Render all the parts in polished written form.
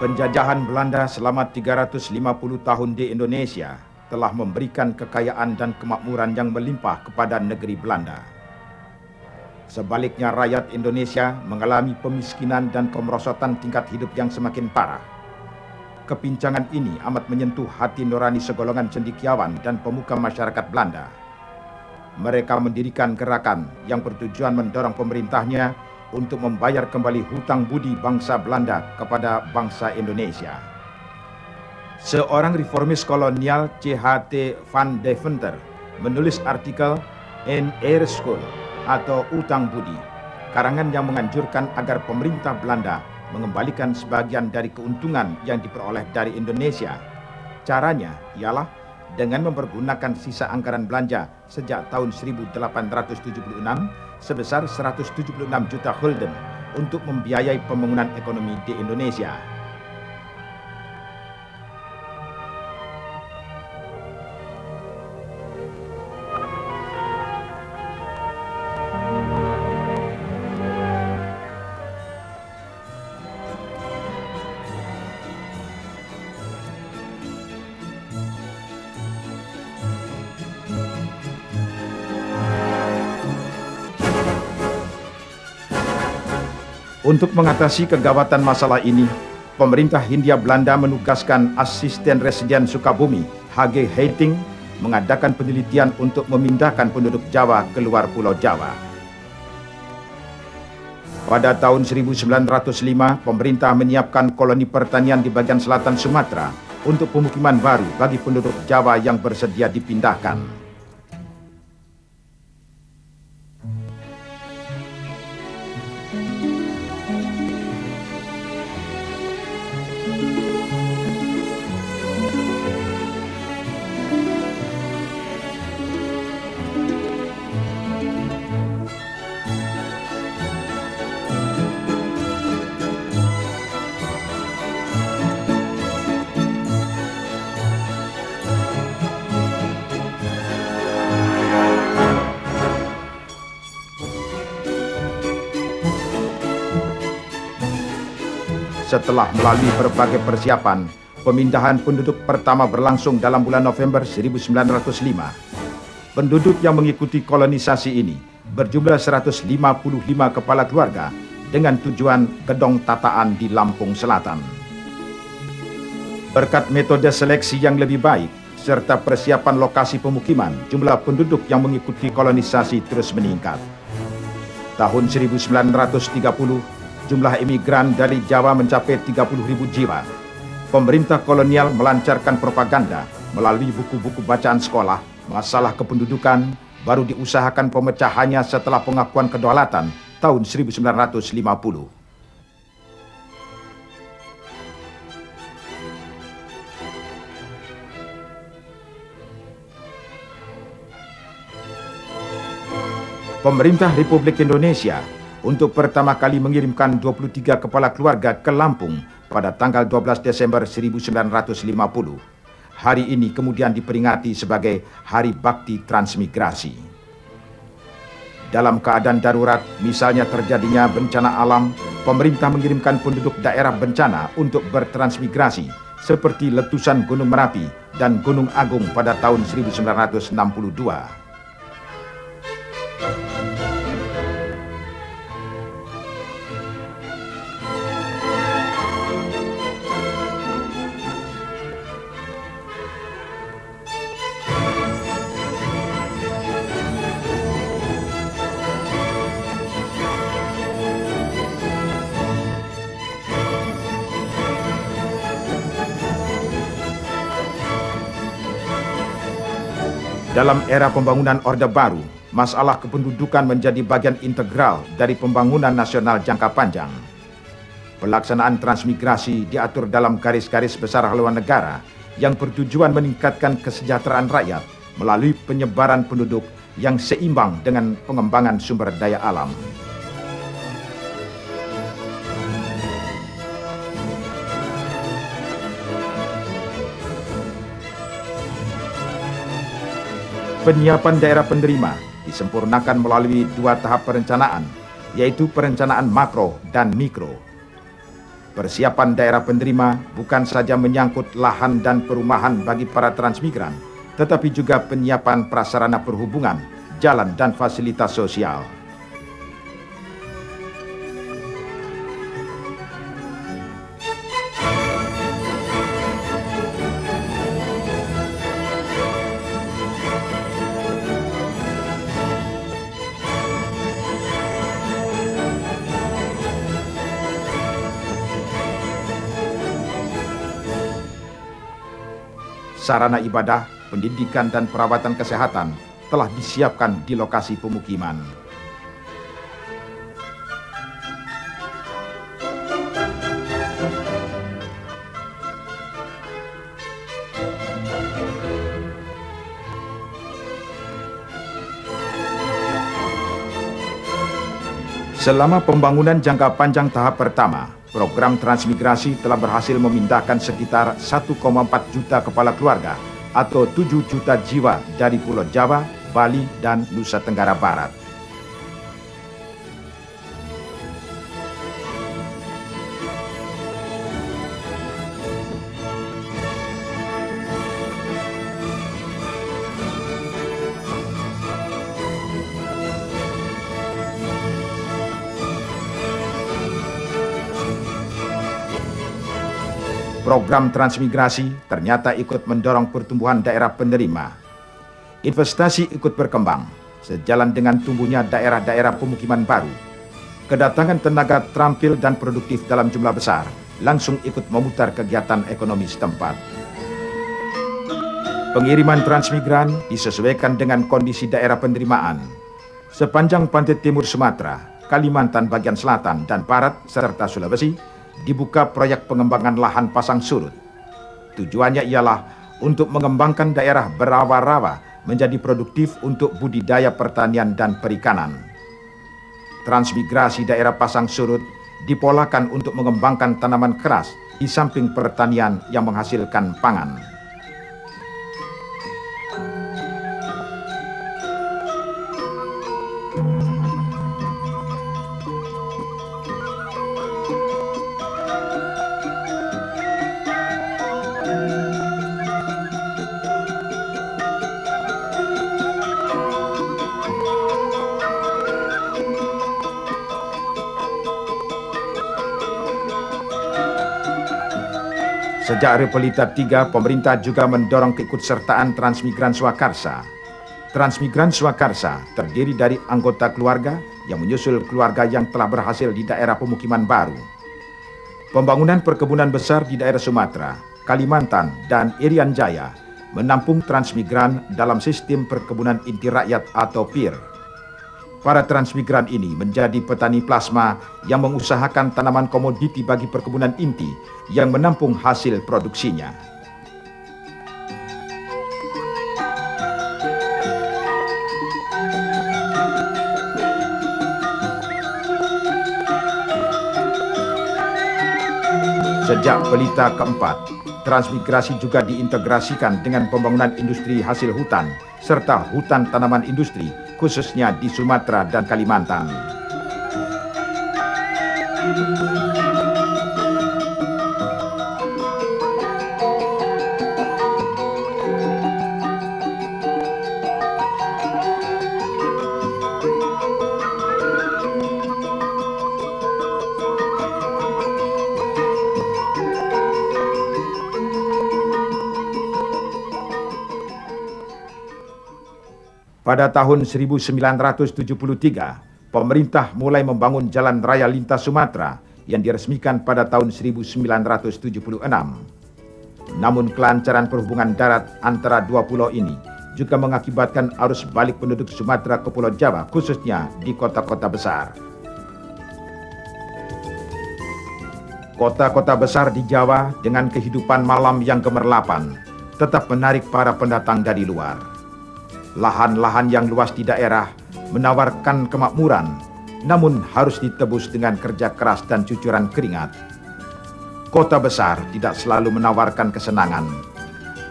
Penjajahan Belanda selama 350 tahun di Indonesia telah memberikan kekayaan dan kemakmuran yang melimpah kepada negeri Belanda. Sebaliknya, rakyat Indonesia mengalami pemiskinan dan kemerosotan tingkat hidup yang semakin parah. Kepincangan ini amat menyentuh hati nurani segolongan cendekiawan dan pemuka masyarakat Belanda. Mereka mendirikan gerakan yang bertujuan mendorong pemerintahnya untuk membayar kembali hutang budi bangsa Belanda kepada bangsa Indonesia. Seorang reformis kolonial, C.H.T. van Deventer, menulis artikel In Eerschuld atau Utang Budi, karangan yang menganjurkan agar pemerintah Belanda mengembalikan sebagian dari keuntungan yang diperoleh dari Indonesia. Caranya ialah dengan mempergunakan sisa anggaran belanja sejak tahun 1876 sebesar 176 juta gulden untuk membiayai pembangunan ekonomi di Indonesia. Untuk mengatasi kegawatan masalah ini, pemerintah Hindia Belanda menugaskan asisten residen Sukabumi, H.G. Heiting, mengadakan penelitian untuk memindahkan penduduk Jawa ke luar Pulau Jawa. Pada tahun 1905, pemerintah menyiapkan koloni pertanian di bagian selatan Sumatera untuk pemukiman baru bagi penduduk Jawa yang bersedia dipindahkan. Setelah melalui berbagai persiapan, pemindahan penduduk pertama berlangsung dalam bulan November 1905. Penduduk yang mengikuti kolonisasi ini berjumlah 155 kepala keluarga dengan tujuan Gedong Tataan di Lampung Selatan. Berkat metode seleksi yang lebih baik serta persiapan lokasi pemukiman, jumlah penduduk yang mengikuti kolonisasi terus meningkat. Tahun 1930, jumlah imigran dari Jawa mencapai 30.000 jiwa. Pemerintah kolonial melancarkan propaganda melalui buku-buku bacaan sekolah. Masalah kependudukan baru diusahakan pemecahannya setelah pengakuan kedaulatan tahun 1950. Pemerintah Republik Indonesia untuk pertama kali mengirimkan 23 kepala keluarga ke Lampung pada tanggal 12 Desember 1950. Hari ini kemudian diperingati sebagai Hari Bakti Transmigrasi. Dalam keadaan darurat, misalnya terjadinya bencana alam, pemerintah mengirimkan penduduk daerah bencana untuk bertransmigrasi, seperti letusan Gunung Merapi dan Gunung Agung pada tahun 1962. Dalam era pembangunan Orde Baru, masalah kependudukan menjadi bagian integral dari pembangunan nasional jangka panjang. Pelaksanaan transmigrasi diatur dalam garis-garis besar haluan negara yang bertujuan meningkatkan kesejahteraan rakyat melalui penyebaran penduduk yang seimbang dengan pengembangan sumber daya alam. Penyiapan daerah penerima disempurnakan melalui 2 tahap perencanaan, yaitu perencanaan makro dan mikro. Persiapan daerah penerima bukan saja menyangkut lahan dan perumahan bagi para transmigran, tetapi juga penyiapan prasarana perhubungan, jalan dan fasilitas sosial. Sarana ibadah, pendidikan dan perawatan kesehatan telah disiapkan di lokasi pemukiman. Selama pembangunan jangka panjang tahap pertama, program transmigrasi telah berhasil memindahkan sekitar 1,4 juta kepala keluarga atau 7 juta jiwa dari Pulau Jawa, Bali, dan Nusa Tenggara Barat. Program transmigrasi ternyata ikut mendorong pertumbuhan daerah penerima. Investasi ikut berkembang, sejalan dengan tumbuhnya daerah-daerah pemukiman baru. Kedatangan tenaga terampil dan produktif dalam jumlah besar langsung ikut memutar kegiatan ekonomi setempat. Pengiriman transmigran disesuaikan dengan kondisi daerah penerimaan. Sepanjang pantai timur Sumatera, Kalimantan bagian selatan dan barat, serta Sulawesi, dibuka proyek pengembangan lahan pasang surut. Tujuannya ialah untuk mengembangkan daerah berawa-rawa menjadi produktif untuk budidaya pertanian dan perikanan. Transmigrasi daerah pasang surut dipolakan untuk mengembangkan tanaman keras di samping pertanian yang menghasilkan pangan. Sejak Repelita III, pemerintah juga mendorong keikutsertaan Transmigran Swakarsa. Transmigran Swakarsa terdiri dari anggota keluarga yang menyusul keluarga yang telah berhasil di daerah pemukiman baru. Pembangunan perkebunan besar di daerah Sumatera, Kalimantan, dan Irian Jaya menampung transmigran dalam sistem perkebunan inti rakyat atau PIR. Para transmigran ini menjadi petani plasma yang mengusahakan tanaman komoditi bagi perkebunan inti yang menampung hasil produksinya. Sejak Pelita keempat, transmigrasi juga diintegrasikan dengan pembangunan industri hasil hutan serta hutan tanaman industri, khususnya di Sumatera dan Kalimantan. Pada tahun 1973, pemerintah mulai membangun jalan raya lintas Sumatera yang diresmikan pada tahun 1976. Namun kelancaran perhubungan darat antara dua pulau ini juga mengakibatkan arus balik penduduk Sumatera ke Pulau Jawa, khususnya di kota-kota besar. Kota-kota besar di Jawa dengan kehidupan malam yang gemerlapan tetap menarik para pendatang dari luar. Lahan-lahan yang luas di daerah menawarkan kemakmuran, namun harus ditebus dengan kerja keras dan cucuran keringat. Kota besar tidak selalu menawarkan kesenangan.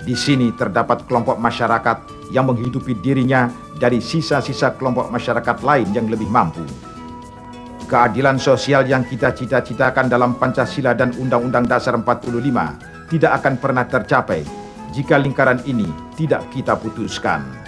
Di sini terdapat kelompok masyarakat yang menghidupi dirinya dari sisa-sisa kelompok masyarakat lain yang lebih mampu. Keadilan sosial yang kita cita-citakan dalam Pancasila dan Undang-Undang Dasar 45 tidak akan pernah tercapai jika lingkaran ini tidak kita putuskan.